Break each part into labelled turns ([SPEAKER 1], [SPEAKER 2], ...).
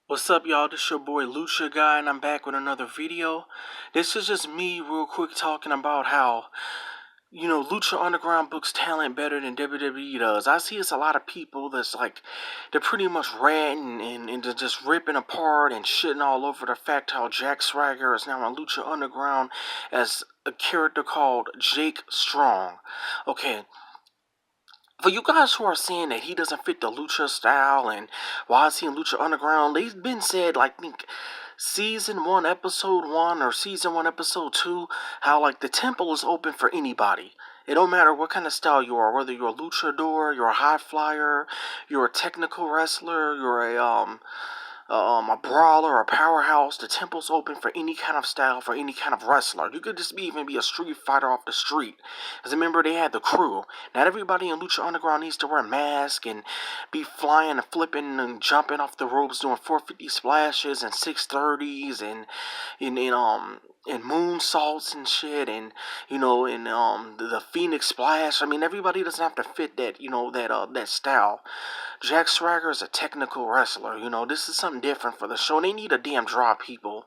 [SPEAKER 1] What's up, y'all? This your boy Lucha guy, and I'm back with another video. This is just me real quick talking about how, Lucha Underground books talent better than WWE does. I see it's a lot of people that's like, they're pretty much ranting and they're just ripping apart and shitting all over the fact how Jack Swagger is now on Lucha Underground as a character called Jake Strong. Okay, for you guys who are saying that he doesn't fit the Lucha style and why is he in Lucha Underground, they've been said, like, I think season 1, episode 1, or season 1, episode 2, how, like, the temple is open for anybody. It don't matter what kind of style you are, whether you're a luchador, you're a high flyer, you're a technical wrestler, you're a brawler, a powerhouse. The temple's open for any kind of style, for any kind of wrestler. You could just even be a street fighter off the street. Because remember, they had the crew. Not everybody in Lucha Underground needs to wear a mask and be flying and flipping and jumping off the ropes, doing 450 splashes and 630s and moonsaults and shit, and the Phoenix Splash. I mean, everybody doesn't have to fit that style. Jack Swagger is a technical wrestler. This is something different for the show. They need a damn draw, people.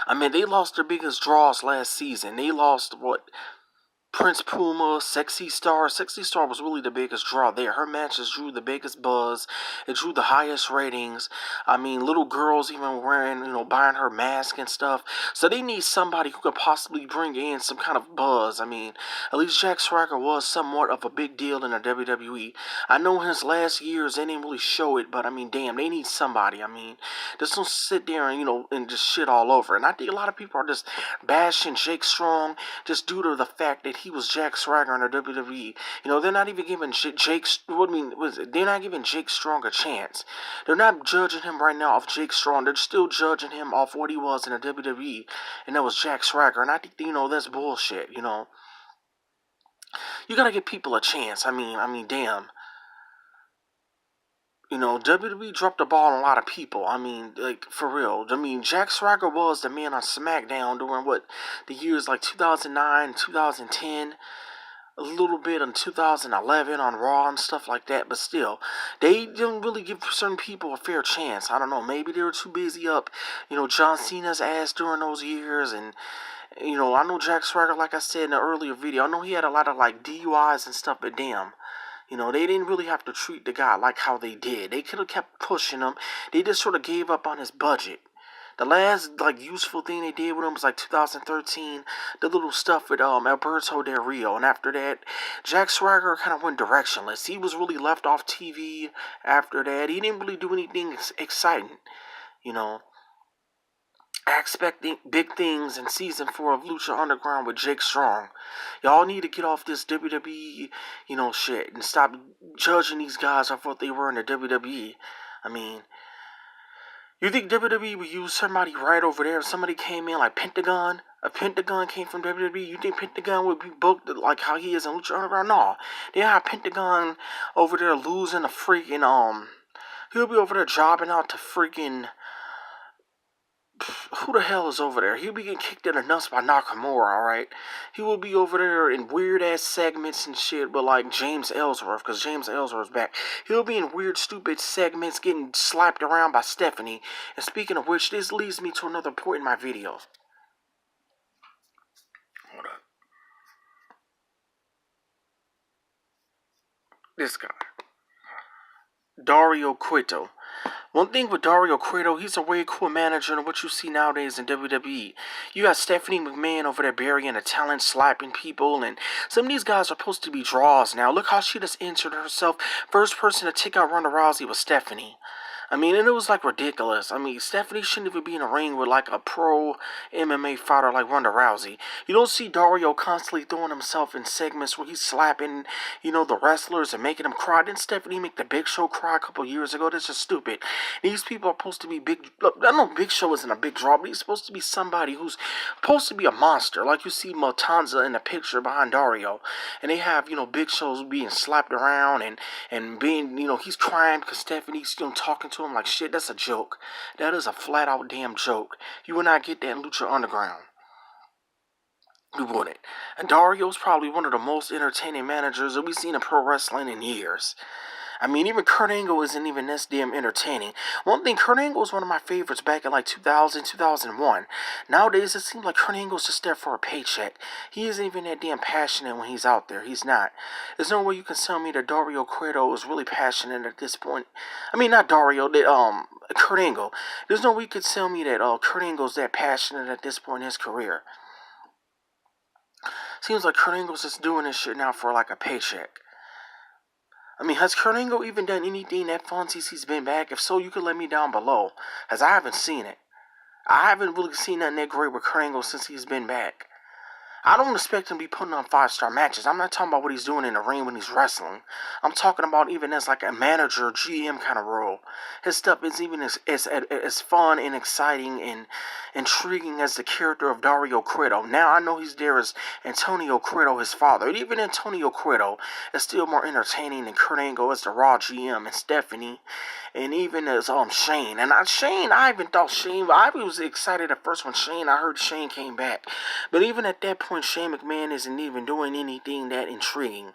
[SPEAKER 1] I mean, they lost their biggest draws last season. They lost, Prince Puma, Sexy Star. Sexy Star was really the biggest draw there. Her matches drew the biggest buzz. It drew the highest ratings. I mean, little girls even wearing, buying her mask and stuff. So they need somebody who could possibly bring in some kind of buzz. I mean, at least Jack Swagger was somewhat of a big deal in the WWE. I know his last years, they didn't really show it, but I mean, damn, they need somebody. I mean, just don't sit there and just shit all over. And I think a lot of people are just bashing Jake Strong just due to the fact that he was Jack Swagger in the WWE. They're not even giving they're not giving Jake Strong a chance. They're not judging him right now off Jake Strong. They're still judging him off what he was in the WWE, and that was Jack Swagger. And I think that's bullshit. You gotta give people a chance. I mean, damn. WWE dropped the ball on a lot of people. I mean, like, for real. I mean, Jack Swagger was the man on SmackDown during the years like 2009, 2010, a little bit in 2011 on Raw and stuff like that. But still, they didn't really give certain people a fair chance. I don't know. Maybe they were too busy up, John Cena's ass during those years. And, I know Jack Swagger, like I said in the earlier video, I know he had a lot of, like, DUIs and stuff, but damn. They didn't really have to treat the guy like how they did. They could have kept pushing him. They just sort of gave up on his budget. The last, like, useful thing they did with him was, like, 2013, the little stuff with Alberto Del Rio. And after that, Jack Swagger kind of went directionless. He was really left off TV after that. He didn't really do anything exciting, I expect big things in season 4 of Lucha Underground with Jake Strong. Y'all need to get off this WWE, shit, and stop judging these guys off what they were in the WWE. I mean, you think WWE would use somebody right over there if somebody came in like Pentagon? If Pentagon came from WWE, you think Pentagon would be booked like how he is in Lucha Underground? No. They have Pentagon over there losing a freaking, he'll be over there jobbing out to freaking, who the hell is over there? He'll be getting kicked in the nuts by Nakamura, alright? He will be over there in weird-ass segments and shit with, like, James Ellsworth, because James Ellsworth's back. He'll be in weird, stupid segments getting slapped around by Stephanie. And speaking of which, this leads me to another point in my video. Hold up. This guy. Dario Crito. One thing with Dario Crito, he's a way cool manager than what you see nowadays in WWE. You got Stephanie McMahon over there burying a talent, slapping people, and some of these guys are supposed to be draws now. Look how she just injured herself. First person to take out Ronda Rousey was Stephanie. I mean, and it was, like, ridiculous. I mean, Stephanie shouldn't even be in a ring with, like, a pro MMA fighter like Ronda Rousey. You don't see Dario constantly throwing himself in segments where he's slapping, the wrestlers and making them cry. Didn't Stephanie make the Big Show cry a couple years ago? That's just stupid. These people are supposed to be big. Look, I know Big Show isn't a big draw, but he's supposed to be somebody who's supposed to be a monster. Like you see Matanza in the picture behind Dario. And they have, Big Show's being slapped around and being, he's crying because Stephanie's, talking to him like shit. That's a joke. That is a flat out damn joke. You will not get that in Lucha Underground. You wouldn't. And Dario's probably one of the most entertaining managers that we've seen in pro wrestling in years. I mean, even Kurt Angle isn't even this damn entertaining. One thing, Kurt Angle was one of my favorites back in like 2000, 2001. Nowadays, it seems like Kurt Angle's just there for a paycheck. He isn't even that damn passionate when he's out there. He's not. There's no way you can tell me that Dario Crito is really passionate at this point. I mean, not Dario, Kurt Angle. There's no way you could tell me that Kurt Angle's that passionate at this point in his career. Seems like Kurt Angle's just doing this shit now for like a paycheck. I mean, has Kurt Angle even done anything that fun since he's been back? If so, you could let me down below, as I haven't seen it. I haven't really seen nothing that great with Kurt Angle since he's been back. I don't expect him to be putting on 5-star matches. I'm not talking about what he's doing in the ring when he's wrestling. I'm talking about even as like a manager, GM kind of role. His stuff is even as fun and exciting and intriguing as the character of Dario Crito. Now I know he's there as Antonio Crito, his father. And even Antonio Crito is still more entertaining than Kurt Angle as the Raw GM and Stephanie. And even as Shane. And I even thought Shane, I was excited at first when I heard Shane came back. But even at that point, Shane McMahon isn't even doing anything that intriguing.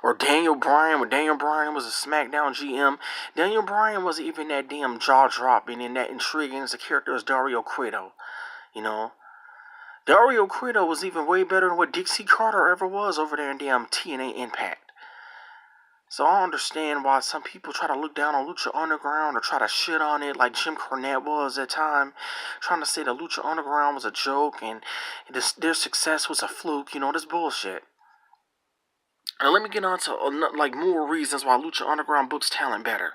[SPEAKER 1] Or Daniel Bryan, when Daniel Bryan was a SmackDown GM, Daniel Bryan wasn't even that damn jaw-dropping and that intriguing as a character as Dario Crito. You know? Dario Crito was even way better than what Dixie Carter ever was over there in damn TNA Impact. So I understand why some people try to look down on Lucha Underground or try to shit on it like Jim Cornette was at the time, trying to say that Lucha Underground was a joke and their success was a fluke. You know, this bullshit. And let me get on to like more reasons why Lucha Underground books talent better.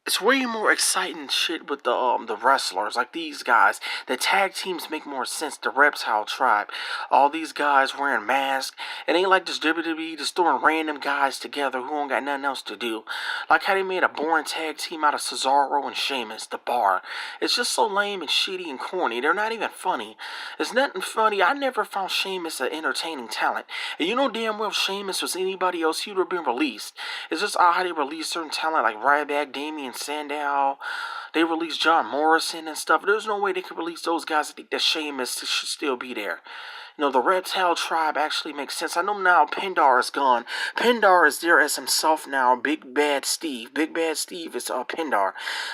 [SPEAKER 1] It's way more exciting shit with the wrestlers, like these guys. The tag teams make more sense. The Reptile Tribe, all these guys wearing masks. It ain't like this WWE just throwing random guys together who don't got nothing else to do. Like how they made a boring tag team out of Cesaro and Sheamus, The Bar. It's just so lame and shitty and corny. They're not even funny. There's nothing funny. I never found Sheamus an entertaining talent. And you know damn well if Sheamus was anybody else, he would have been released. It's just odd how they release certain talent like Ryback, Damian Sandow. They released John Morrison and stuff. There's no way they could release those guys. I think that Sheamus should still be there. You know, the Reptile Tribe actually makes sense. I know now Pendar is gone. Pendar is there as himself now. Big Bad Steve. Big Bad Steve is Pendar.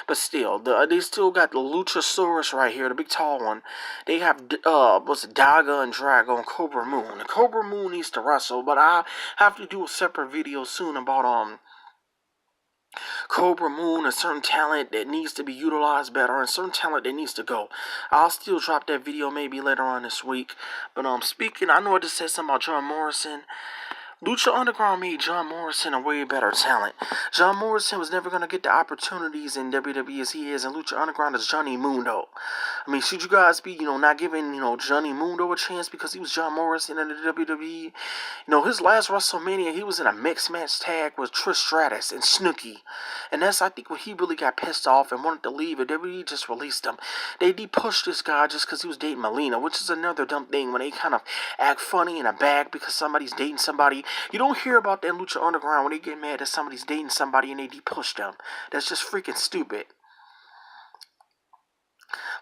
[SPEAKER 1] But still, they still got the Luchasaurus right here, the big tall one. They have, Daga and Drago and Cobra Moon. The Cobra Moon needs to wrestle, but I have to do a separate video soon about, Cobra Moon, a certain talent that needs to be utilized better, and certain talent that needs to go. I'll still drop that video maybe later on this week. But speaking, I know I just said something about John Morrison. Lucha Underground made John Morrison a way better talent. John Morrison was never going to get the opportunities in WWE as he is in Lucha Underground as Johnny Mundo. I mean, should you guys be, not giving, Johnny Mundo a chance because he was John Morrison in the WWE? His last WrestleMania, he was in a mixed match tag with Trish Stratus and Snooki. And that's, I think, when he really got pissed off and wanted to leave, and WWE just released him. They pushed this guy just because he was dating Melina, which is another dumb thing when they kind of act funny in a bag because somebody's dating somebody. You don't hear about that in Lucha Underground when they get mad that somebody's dating somebody and they push them. That's just freaking stupid.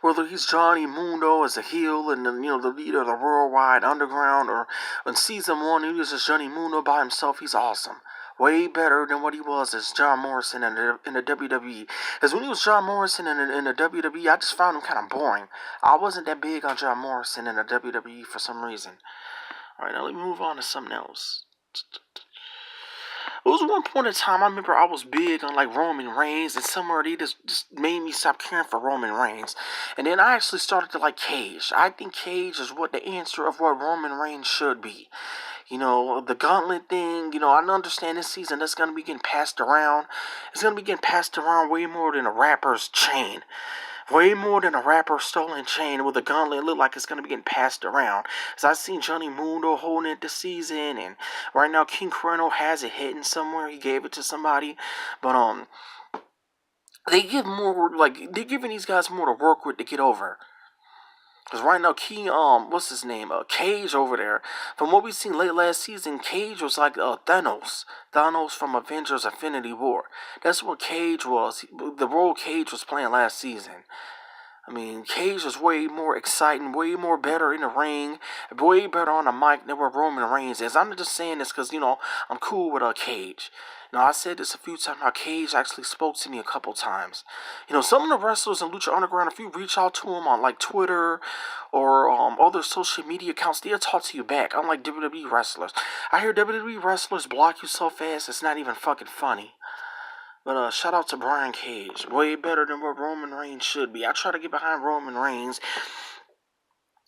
[SPEAKER 1] Whether he's Johnny Mundo as a heel and the leader of the Worldwide Underground, or in season 1 he was just Johnny Mundo by himself, he's awesome. Way better than what he was as John Morrison in the WWE. Because when he was John Morrison in the WWE, I just found him kind of boring. I wasn't that big on John Morrison in the WWE for some reason. Alright, now let me move on to something else. It was one point in time I remember I was big on like Roman Reigns, and somewhere they just made me stop caring for Roman Reigns. And then I actually started to like Cage. I think Cage is what the answer of what Roman Reigns should be. The gauntlet thing, I understand this season that's going to be getting passed around. It's going to be getting passed around way more than a rapper's chain. Way more than a rapper's stolen chain with a gauntlet look like it's going to be getting passed around. As I've seen Johnny Mundo holding it this season, and right now King Cuerno has it hidden somewhere. He gave it to somebody. But, they give more, they're giving these guys more to work with to get over. Because right now, what's his name? Cage over there. From what we've seen late last season, Cage was like Thanos. Thanos from Avengers Infinity War. That's what Cage was. The role Cage was playing last season. I mean, Cage was way more exciting, way more better in the ring, way better on the mic than what Roman Reigns is. I'm not just saying this because, I'm cool with Cage. I said this a few times, how Cage actually spoke to me a couple times. Some of the wrestlers in Lucha Underground, if you reach out to them on, like, Twitter or other social media accounts, they'll talk to you back, unlike WWE wrestlers. I hear WWE wrestlers block you so fast, it's not even fucking funny. But shout out to Brian Cage. Way better than what Roman Reigns should be. I try to get behind Roman Reigns.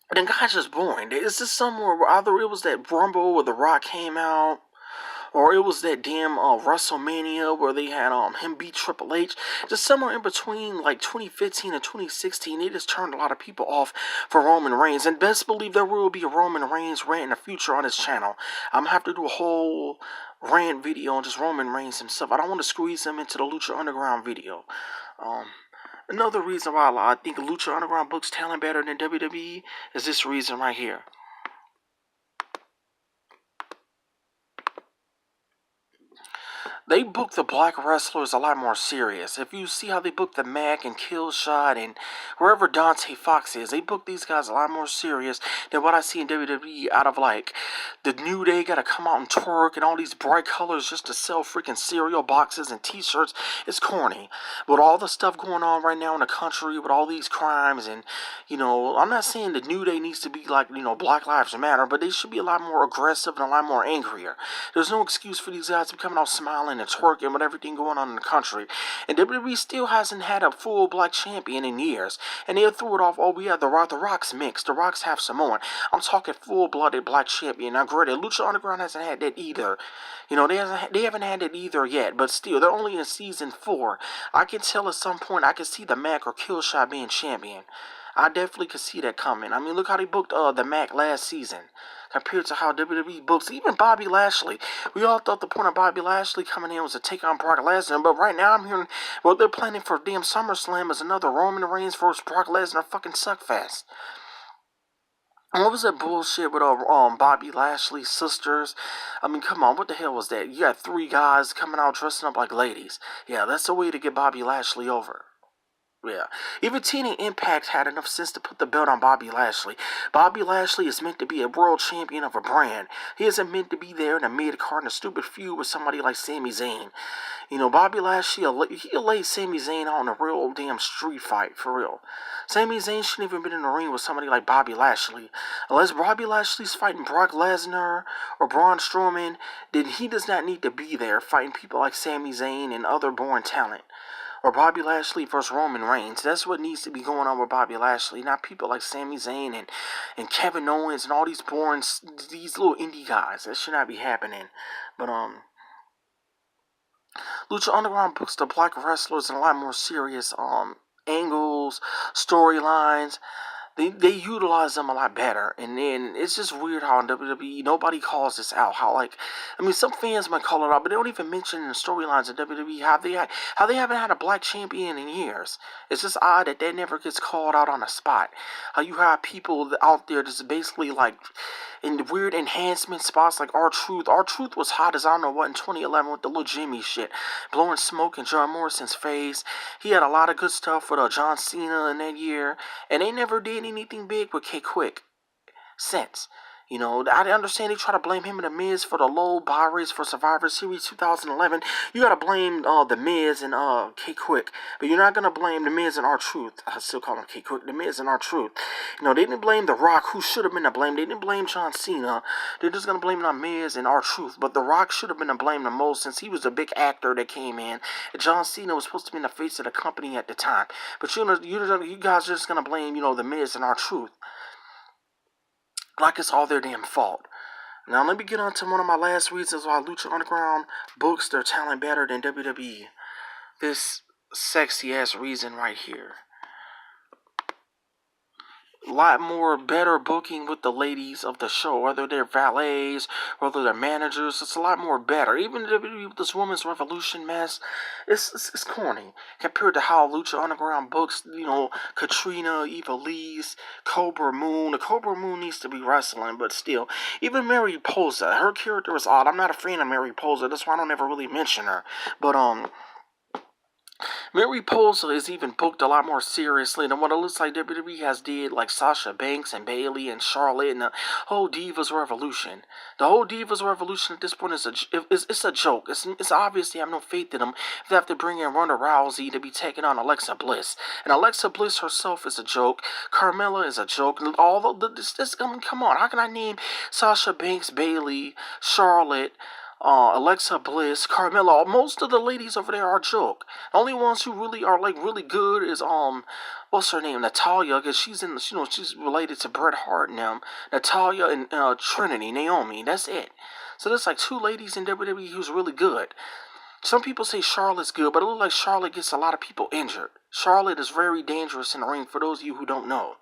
[SPEAKER 1] But then guy's just boring. Is this somewhere where either it was that Rumble where The Rock came out, or it was that damn WrestleMania where they had him beat Triple H. Just somewhere in between, like 2015 and 2016, they just turned a lot of people off for Roman Reigns. And best believe there will be a Roman Reigns rant in the future on this channel. I'm going to have to do a whole rant video on just Roman Reigns himself. I don't want to squeeze him into the Lucha Underground video. Another reason why I think Lucha Underground books talent better than WWE is this reason right here. They book the black wrestlers a lot more serious. If you see how they book the Mac and Killshot and wherever Dante Fox is, they book these guys a lot more serious than what I see in WWE out of, like, the New Day gotta come out and twerk and all these bright colors just to sell freaking cereal boxes and t-shirts. It's corny. With all the stuff going on right now in the country, with all these crimes and, I'm not saying the New Day needs to be like, Black Lives Matter, but they should be a lot more aggressive and a lot more angrier. There's no excuse for these guys to be coming out smiling and twerking with everything going on in the country. And WWE still hasn't had a full black champion in years. And they threw it off, we have The Rock. The Rock's mixed. The Rock's half Samoan. I'm talking full-blooded black champion. Now, granted, Lucha Underground hasn't had that either. They haven't had it either yet. But still, they're only in season 4. I can tell at some point I can see the Mac or Killshot being champion. I definitely could see that coming. I mean, look how they booked the Mac last season compared to how WWE books even Bobby Lashley. We all thought the point of Bobby Lashley coming in was to take on Brock Lesnar, but right now I'm hearing what they're planning for damn SummerSlam is another Roman Reigns versus Brock Lesnar fucking suckfest. And what was that bullshit with Bobby Lashley's sisters? I mean, come on, what the hell was that? You got 3 guys coming out dressing up like ladies. Yeah, that's the way to get Bobby Lashley over. Yeah. Even TNA Impact had enough sense to put the belt on Bobby Lashley. Bobby Lashley is meant to be a world champion of a brand. He isn't meant to be there in a mid-card in a stupid feud with somebody like Sami Zayn. Bobby Lashley, he'll lay Sami Zayn out in a real damn street fight, for real. Sami Zayn shouldn't even been in the ring with somebody like Bobby Lashley. Unless Bobby Lashley's fighting Brock Lesnar or Braun Strowman, then he does not need to be there fighting people like Sami Zayn and other born talent. Or Bobby Lashley versus Roman Reigns. That's what needs to be going on with Bobby Lashley. Not people like Sami Zayn and Kevin Owens and all these boring, these little indie guys. That should not be happening. But, Lucha Underground books the black wrestlers in a lot more serious, angles, storylines. They utilize them a lot better. And then it's just weird how in WWE nobody calls this out. Some fans might call it out, but they don't even mention in the storylines of WWE how they haven't had a black champion in years. It's just odd that never gets called out on the spot. How you have people out there just basically like in weird enhancement spots like R-Truth. R-Truth was hot as I don't know what in 2011 with the little Jimmy shit. Blowing smoke in John Morrison's face. He had a lot of good stuff with John Cena in that year. And they never did anything big with K-Quick since. I understand they try to blame him and The Miz for the low buy rates for Survivor Series 2011. You gotta blame The Miz and K-Quick. But you're not gonna blame The Miz and R-Truth. I still call him K-Quick. The Miz and R-Truth. They didn't blame The Rock, who should have been to blame. They didn't blame John Cena. They're just gonna blame The Miz and R-Truth. But The Rock should have been to blame the most since he was the big actor that came in. And John Cena was supposed to be in the face of the company at the time. But you guys are just gonna blame, The Miz and R-Truth. Like it's all their damn fault. Now let me get on to one of my last reasons why Lucha Underground books their talent better than WWE. This sexy ass reason right here. A lot more better booking with the ladies of the show, whether they're valets, whether they're managers. It's a lot more better. Even WWE with this Women's Revolution mess, it's corny compared to how Lucha Underground books, Katrina, Ivalice, Cobra Moon. The Cobra Moon needs to be wrestling, but still. Even Mary Posa, her character is odd. I'm not a fan of Mary Posa, that's why I don't ever really mention her. But, Mariposa is even booked a lot more seriously than what it looks like WWE has did, like Sasha Banks and Bailey and Charlotte and the whole Divas Revolution. The whole Divas Revolution at this point is it's a joke. It's obviously I have no faith in them. They have to bring in Ronda Rousey to be taking on Alexa Bliss, and Alexa Bliss herself is a joke. Carmella is a joke. And all this I mean, come on, how can I name Sasha Banks, Bailey, Charlotte, Alexa Bliss, Carmella? Most of the ladies over there are a joke. The only ones who really are like really good is what's her name, Natalia, because she's in she's related to Bret Hart and them. Natalia and Trinity, Naomi. That's it. So there's like two ladies in WWE who's really good. Some people say Charlotte's good, but it looks like Charlotte gets a lot of people injured. Charlotte is very dangerous in the ring for those of you who don't know.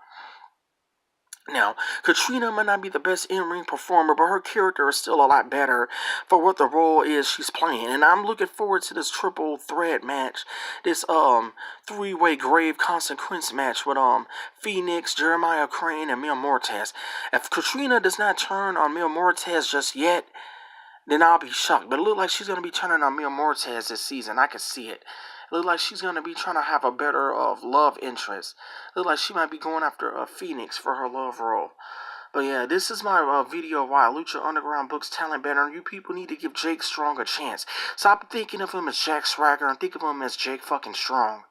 [SPEAKER 1] Now, Katrina might not be the best in-ring performer, but her character is still a lot better for what the role is she's playing. And I'm looking forward to this triple threat match, this three-way grave consequence match with Phoenix, Jeremiah Crane, and Mil Mortez. If Katrina does not turn on Mil Mortez just yet, then I'll be shocked. But it looks like she's going to be turning on Mil Mortez this season. I can see it. It looks like she's going to be trying to have a better love interest. It looks like she might be going after Phoenix for her love role. But yeah, this is my video why Lucha Underground books talent better. And you people need to give Jake Strong a chance. Stop thinking of him as Jack Swagger and think of him as Jake fucking Strong.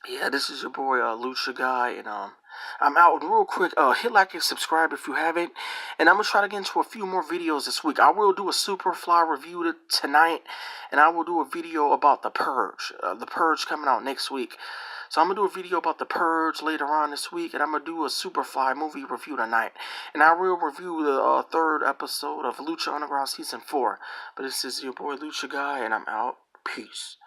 [SPEAKER 1] Yeah, this is your boy Lucha Guy, and I'm out real quick. Hit like and subscribe if you haven't, and I'm gonna try to get into a few more videos this week. I will do a Superfly review tonight, and I will do a video about The Purge. The Purge coming out next week, so I'm gonna do a video about The Purge later on this week, and I'm gonna do a Superfly movie review tonight, and I will review the third episode of Lucha Underground Season 4. But this is your boy Lucha Guy, and I'm out. Peace.